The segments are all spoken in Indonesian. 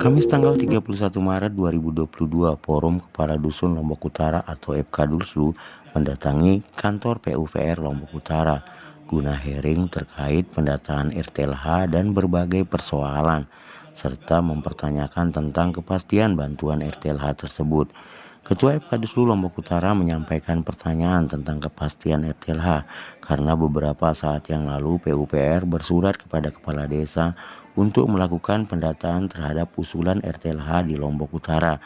Kamis tanggal 31 Maret 2022, Forum Kepala Dusun Lombok Utara atau FKDUSLU mendatangi kantor PUPR Lombok Utara guna hearing terkait pendataan RTLH dan berbagai persoalan, serta mempertanyakan tentang kepastian bantuan RTLH tersebut. Ketua FKDUSLU Lombok Utara menyampaikan pertanyaan tentang kepastian RTLH karena beberapa saat yang lalu PUPR bersurat kepada kepala desa untuk melakukan pendataan terhadap usulan RTLH di Lombok Utara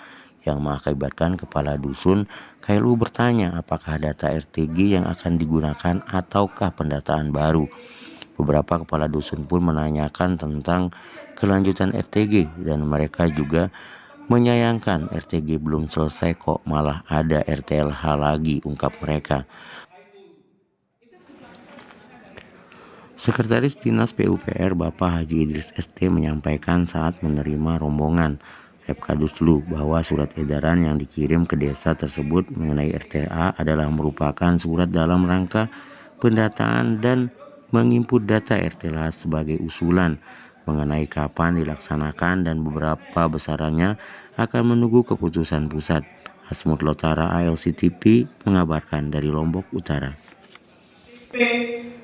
yang mengakibatkan kepala dusun KLU bertanya apakah data RTG yang akan digunakan ataukah pendataan baru. Beberapa kepala dusun pun menanyakan tentang kelanjutan RTG dan mereka juga menyayangkan RTG belum selesai kok malah ada RTLH lagi, ungkap mereka. Sekretaris Dinas PUPR Bapak Haji Idris ST menyampaikan saat menerima rombongan FKDUSLU bahwa surat edaran yang dikirim ke desa tersebut mengenai RTA adalah merupakan surat dalam rangka pendataan dan menginput data RTLH sebagai usulan mengenai kapan dilaksanakan dan beberapa besarannya akan menunggu keputusan pusat. Asmut Lotara ALCTP mengabarkan dari Lombok Utara.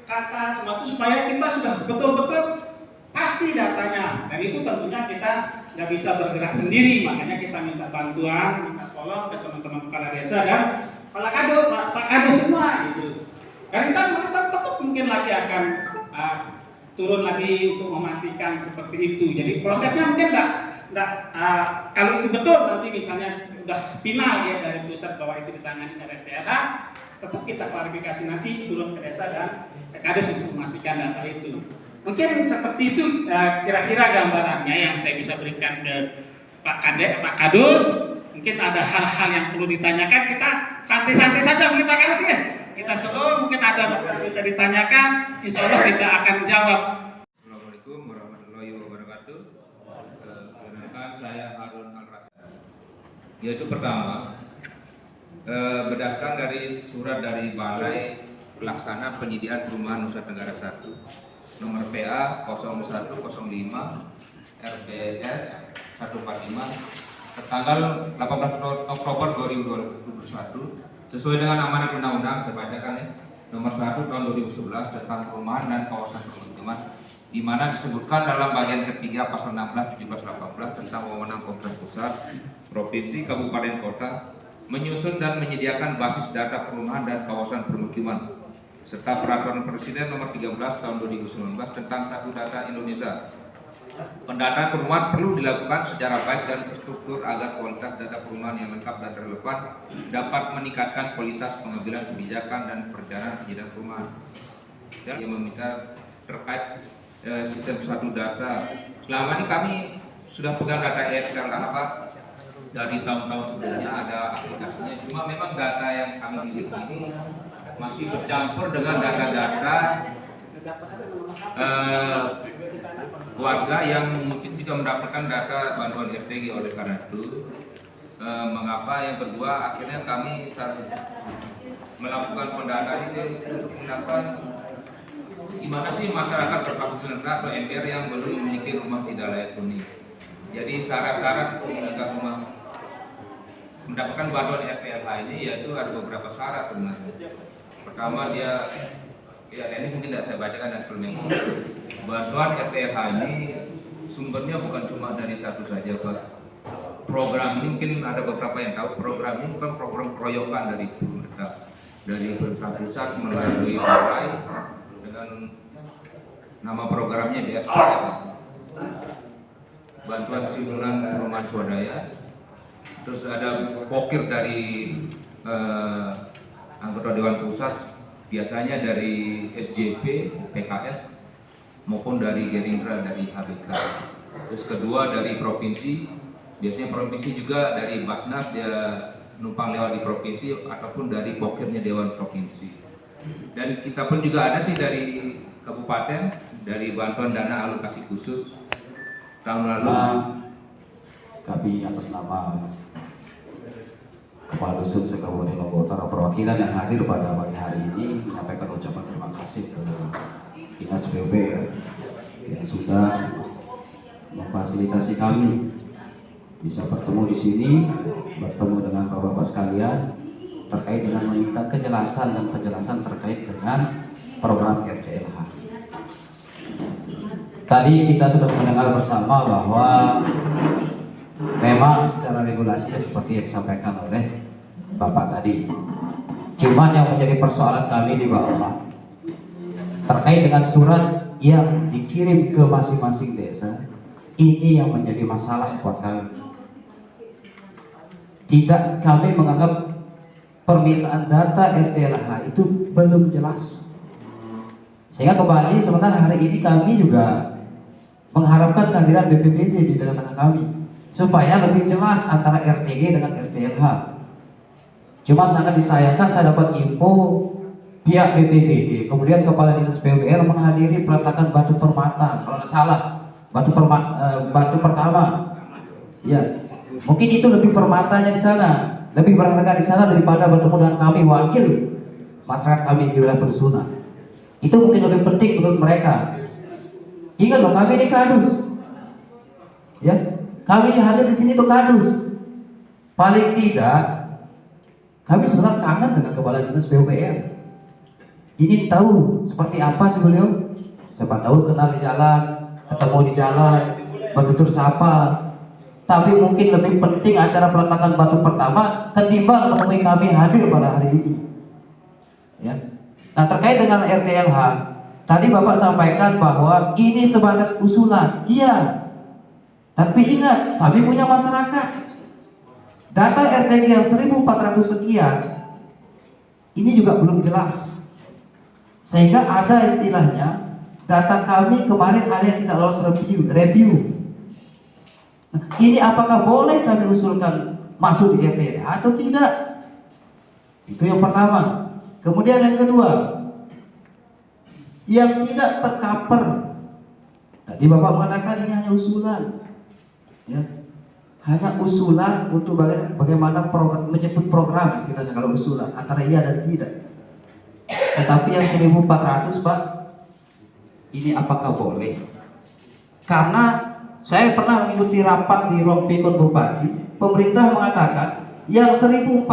Kata semua itu supaya kita sudah betul-betul pasti datanya, dan itu tentunya kita nggak bisa bergerak sendiri, makanya kita minta bantuan, minta tolong ke teman-teman kepala desa dan kepala kado semua gitu. Dan kita tetap mungkin lagi akan turun lagi untuk memastikan seperti itu. Jadi prosesnya mungkin nggak kalau itu betul nanti misalnya udah final ya dari pusat bahwa itu ditangani oleh RTLH, tetap kita klarifikasi nanti turun ke desa dan KADES untuk memastikan data itu. Mungkin seperti itu kira-kira gambarannya yang saya bisa berikan ke Pak Kadus. Mungkin ada hal-hal yang perlu ditanyakan, kita santai-santai saja mungkin Pak Kadus ya. Kita selalu mungkin ada yang bisa ditanyakan, insya Allah kita akan jawab. Assalamualaikum warahmatullahi wabarakatuh. Perkenalkan saya Harun Al-Rasyid. Yaitu pertama, berdasarkan dari surat dari Balai Pelaksana Penyediaan Perumahan Nusa Tenggara 1 nomor PA 0105 RBS 145 tertanggal 18 Oktober 2021 sesuai dengan amanat undang-undang saya bacakan ya, nomor 1 tahun 2011 tentang perumahan dan kawasan permukiman, di mana disebutkan dalam bagian ketiga pasal 16, 17, 18 tentang wewenang pemerintah pusat, provinsi, kabupaten, kota menyusun dan menyediakan basis data perumahan dan kawasan permukiman serta peraturan presiden nomor 13 tahun 2019 tentang satu data Indonesia. Pendataan perumahan perlu dilakukan secara baik dan terstruktur agar kualitas data perumahan yang lengkap dan relevan dapat meningkatkan kualitas pengambilan kebijakan dan perencanaan penyediaan perumahan. Yang meminta terkait sistem satu data. Selama ini kami sudah pegang data RTLH dari tahun-tahun sebelumnya ada aplikasinya, cuma memang data yang kami miliki ini masih bercampur dengan data-data warga yang mungkin bisa mendapatkan data bantuan RTG. Oleh karena itu mengapa yang kedua akhirnya kami melakukan pendataan ini untuk mendapatkan gimana sih masyarakat berpenghasilan rendah atau MPR yang belum memiliki rumah tidak layak huni. Jadi syarat-syarat rumah mendapatkan bantuan RTLH ini yaitu ada beberapa syarat sebenarnya. Pertama dia, ya ini mungkin tidak saya bacakan dan permen. Bantuan RTLH ini sumbernya bukan cuma dari satu saja Pak. Program ini mungkin ada beberapa yang tahu, program ini bukan program keroyokan dari pemerintah, dari pemerintah pusat melalui balai dengan nama programnya BSPS, bantuan simulan perumahan swadaya. Terus ada pokir dari anggota Dewan Pusat, biasanya dari SJP, PKS, maupun dari Gerindra, dari HBK. Terus kedua dari provinsi, biasanya provinsi juga dari Basnas, dia numpang lewat di provinsi ataupun dari pokirnya Dewan Provinsi. Dan kita pun juga ada sih dari kabupaten, dari bantuan dana alokasi khusus tahun lalu. Kami atas nama Kepala Dusun se-Kabupaten Lombok Utara perwakilan yang hadir pada pagi hari ini menyampaikan ucapan terima kasih ke Dinas PUPR yang sudah memfasilitasi kami bisa bertemu di sini, bertemu dengan bapak-bapak sekalian terkait dengan meminta kejelasan dan penjelasan terkait dengan program RTLH. Tadi kita sudah mendengar bersama bahwa memang secara regulasinya seperti yang disampaikan oleh bapak tadi. Cuman yang menjadi persoalan kami di bawah terkait dengan surat yang dikirim ke masing-masing desa, ini yang menjadi masalah buat kami. Tidak, kami menganggap permintaan data RTLH itu belum jelas. Sehingga kembali sebenarnya hari ini kami juga mengharapkan kehadiran BPBD di tengah-tengah kami supaya lebih jelas antara RTG dengan RTLH. Cuman sangat disayangkan saya dapat info pihak BPBD, kemudian Kepala Dinas PUPR menghadiri peletakan batu permata, kalau tidak salah batu pertama. Ya, mungkin itu lebih permatanya di sana, lebih berharga di sana daripada bertemu dengan kami wakil masyarakat kami di wilayah Pedusunan. Itu mungkin lebih penting menurut mereka. Ingat loh, kami ini kadus, ya, kami hadir di sini itu kadus. Paling tidak, kami sebenarnya kangen dengan Kepala Dinas PUPR. Ingin tahu seperti apa sih beliau. Siapa tahu kenal di jalan, ketemu di jalan, bertutur sapa. Tapi mungkin lebih penting acara peletakan batu pertama ketimbang menemui kami hadir pada hari ini. Ya. Nah, terkait dengan RTLH, tadi Bapak sampaikan bahwa ini sebatas usulan. Iya. Tapi ingat, kami punya masyarakat. Data RTG yang 1.400 sekian ini juga belum jelas. Sehingga ada istilahnya data kami kemarin ada yang tidak lolos review. Ini apakah boleh kami usulkan masuk di RTLH atau tidak? Itu yang pertama. Kemudian yang kedua, yang tidak tercover. Tadi Bapak mengatakan ini hanya usulan, ya, hanya usulan untuk bagaimana program, menyebut program istilahnya kalau usulan antara iya dan tidak. Tetapi yang 1.400 Pak, ini apakah boleh? Karena saya pernah mengikuti rapat di ruang pikun Bupati, pemerintah mengatakan yang 1.400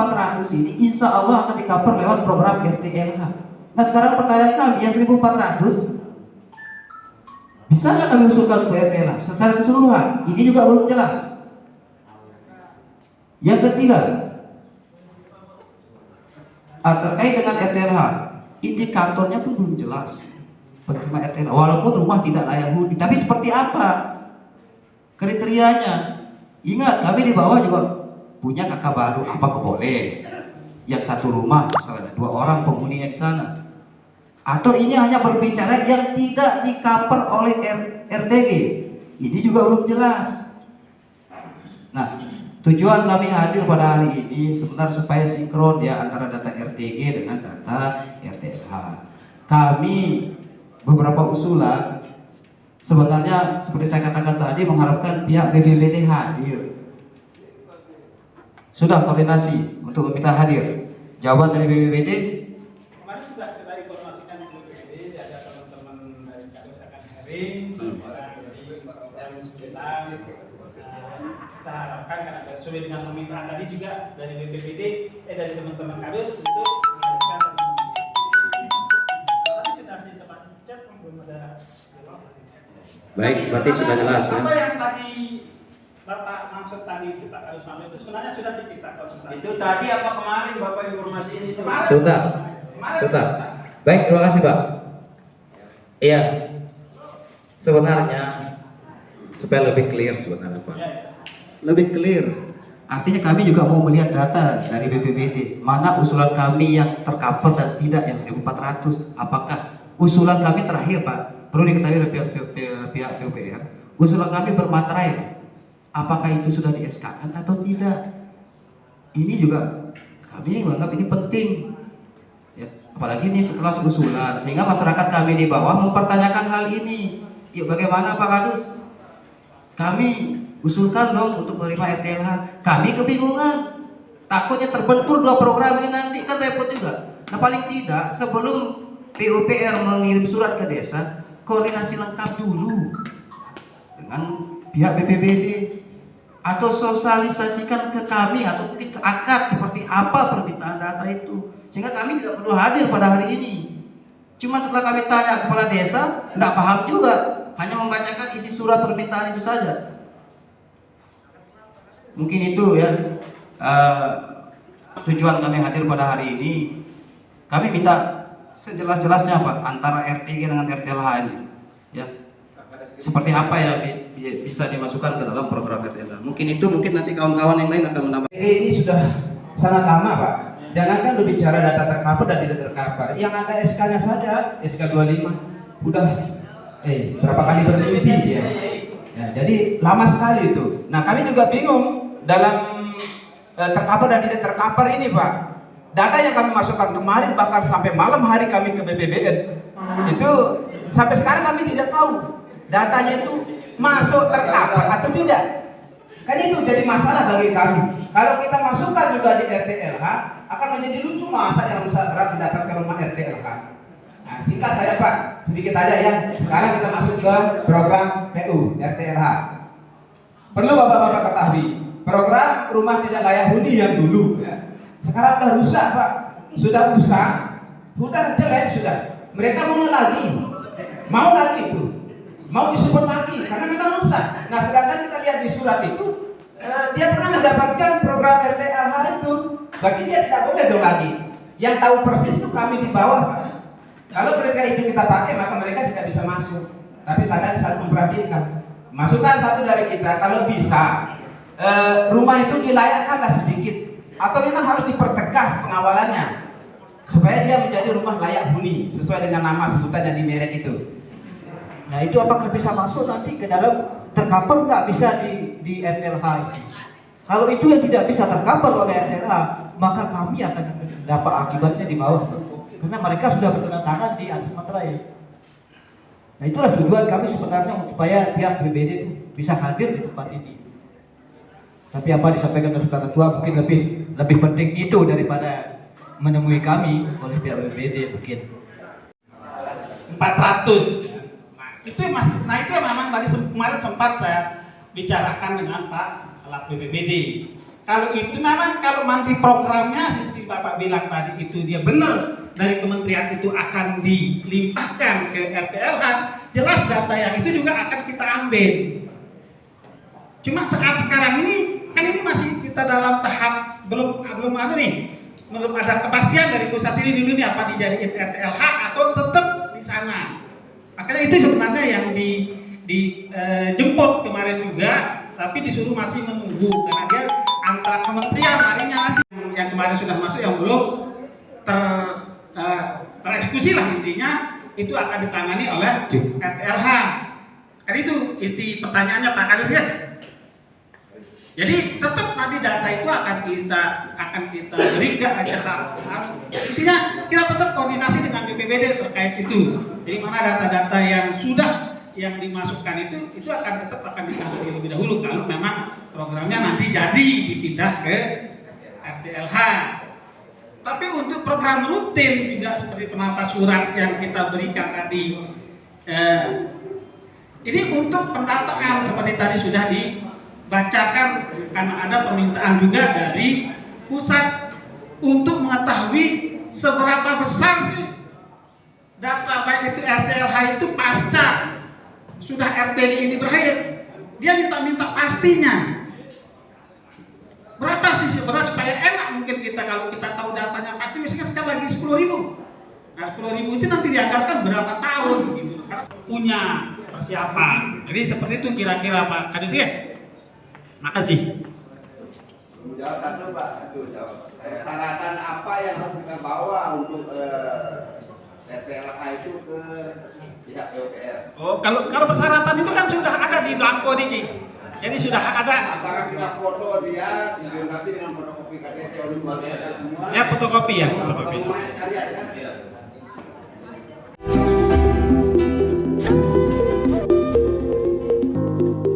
ini insya Allah akan di-cover lewat program RTLH. Nah sekarang pertanyaan kami, yang 1.400 bisa nggak kami usulkan ke RTLH secara keseluruhan? Ini juga belum jelas. Yang ketiga, terkait dengan RTLH, indikatornya pun belum jelas. Penerima RTLH, walaupun rumah tidak layak huni, tapi seperti apa kriterianya? Ingat, kami di bawah juga punya kakak baru, apakah boleh? Yang satu rumah, misalnya 2 orang penghuninya di sana. Atau ini hanya berbicara yang tidak di-cover oleh RTG. Ini juga belum jelas. Nah, tujuan kami hadir pada hari ini sebenarnya supaya sinkron ya antara data RTG dengan data RTLH. Kami beberapa usulan sebenarnya seperti saya katakan tadi mengharapkan pihak BPBD hadir. Sudah koordinasi untuk meminta hadir. Jawaban dari BPBD? Kemarin sudah kita informasikan di BPBD, ada teman-teman dari Kadus akan sharing, jam 9. Kita harapkan karena sesuai dengan permintaan tadi juga dari BPBD, dari teman-teman Kadus untuk menghadirkan. Tadi sudah sempat chat, belum ada. Baik, berarti sudah jelas ya. Apa yang tadi Bapak maksud tadi itu, Pak Kadus maksud itu sebenarnya sudah sih kita konsultasi. Itu tadi apa kemarin Bapak informasiin itu? Sudah. Baik, terima kasih Pak. Iya, sebenarnya supaya lebih clear sebenarnya Pak. Lebih clear. Artinya kami juga mau melihat data dari BPBD. Mana usulan kami yang tercover dan tidak yang 1.400. Apakah usulan kami terakhir Pak? Perlu diketahui oleh pihak PUPR. Usulan kami bermaterai. Apakah itu sudah di SK-kan atau tidak? ini juga kami menganggap ini penting. Ya, apalagi ini setelah usulan, sehingga masyarakat kami di bawah mempertanyakan hal ini. Yuk bagaimana Pak Kadus? Kami usulkan dong untuk menerima RTLH. Kami kebingungan. Takutnya terbentur dua program ini nanti, kan repot juga. Nah paling tidak sebelum PUPR mengirim surat ke desa, koordinasi lengkap dulu dengan pihak BPBD, atau sosialisasikan ke kami atau mungkin ke akad seperti apa permintaan data itu, sehingga kami tidak perlu hadir pada hari ini. Cuma setelah kami tanya kepala desa, tidak paham juga, hanya membacakan isi surat permintaan itu saja. Mungkin itu ya tujuan kami hadir pada hari ini. Kami minta sejelas-jelasnya Pak, antara RTG dengan RTLH ini, ya seperti apa ya bisa dimasukkan ke dalam program RTLH. Mungkin nanti kawan-kawan yang lain akan menambah. Ini sudah sangat lama Pak. Jangankan berbicara data tercover dan tidak tercover, yang ada SK-nya saja, SK 25 udah berapa kali berhenti ya. Ya, jadi lama sekali itu. Nah kami juga bingung dalam tercover dan tidak tercover ini Pak. Data yang kami masukkan kemarin bahkan sampai malam hari kami ke BPBN itu sampai sekarang kami tidak tahu datanya itu masuk tercover atau tidak. Kan itu jadi masalah bagi kami. Kalau kita masukkan juga di RTLH akan menjadi lucu, masa yang rusak berat mendapatkan rumah RTLH. Nah, singkat saya Pak, sedikit aja ya. Sekarang kita masuk ke program PU RTLH. Perlu Bapak-bapak ketahui, program rumah tidak layak huni yang dulu ya, sekarang sudah rusak Pak, sudah rusak, sudah jelek sudah. Mereka mau lagi itu, mau disebut lagi karena memang rusak. Nah sedangkan kita lihat di surat itu, dia pernah mendapatkan program RTLH itu, berarti dia tidak boleh dong lagi. Yang tahu persis itu kami di bawah Pak. Kalau mereka itu kita pakai maka mereka tidak bisa masuk. Tapi kadang saat memperhatikan, masukkan satu dari kita, kalau bisa rumah itu dilayakkanlah sedikit, atau memang harus dipertegas pengawalannya supaya dia menjadi rumah layak huni sesuai dengan nama sebutannya di merek itu. Nah itu apakah bisa masuk nanti ke dalam tercover? Nggak bisa di RTLH. Kalau itu yang tidak bisa tercover oleh RTLH, maka kami akan dapat akibatnya di bawah, karena mereka sudah bertentangan di atas materai. Nah itulah tujuan kami sebenarnya supaya pihak BPBD bisa hadir di tempat ini. Tapi apa disampaikan oleh Pak Ketua mungkin lebih penting itu daripada menemui kami oleh pihak BPBD mungkin. 400. Itu memang tadi kemarin sempat saya bicarakan dengan Pak Kepala BPBD. Kalau itu memang kalau nanti programnya seperti Bapak bilang tadi itu dia benar dari kementerian itu akan dilimpahkan ke RTLH, jelas data yang itu juga akan kita ambil. Cuma saat sekarang ini kan ini masih kita dalam tahap belum ada kepastian dari pusat ini dulu nih apa dijadiin RTLH atau tetap di sana. Makanya itu sebenarnya yang dijemput kemarin juga, tapi disuruh masih menunggu karena dia antara kementerian harinya nanti yang kemarin sudah masuk yang belum tereksekusi lah intinya itu akan ditangani oleh RTLH. Kan itu inti pertanyaannya Pak Kadus ya. Jadi tetap nanti data itu akan kita berikan intinya kita tetap koordinasi dengan BPBD terkait itu. Jadi mana data-data yang sudah dimasukkan itu akan ditangani lebih dahulu kalau memang programnya nanti jadi dipindah ke RTLH. Tapi untuk program rutin juga seperti kenapa surat yang kita berikan tadi ini untuk pendataan seperti tadi sudah dibacakan karena ada permintaan juga dari pusat untuk mengetahui seberapa besar sih data baik itu RTLH itu pasca sudah RTD ini berakhir. Dia minta pastinya berapa sih sebenarnya supaya enak mungkin kita kalau kita tahu datanya pasti misalnya kita lagi 10.000. Nah 10.000 itu nanti dianggarkan berapa tahun gitu karena punya persiapan. Jadi seperti itu kira-kira Pak Kadus ya. Makasih. Jawab satu Pak, syaratan apa yang harus kita bawa untuk RTLH itu ke pihak PUPR? Oh, kalau persyaratan itu kan sudah ada di Blanko ini. Jadi sudah ada. Apakah kita foto dia dilengkapi dengan fotokopi KTP oleh keluarga semua? Ya fotokopi ya, Foto fotokopi. rumahnya sekalian kan?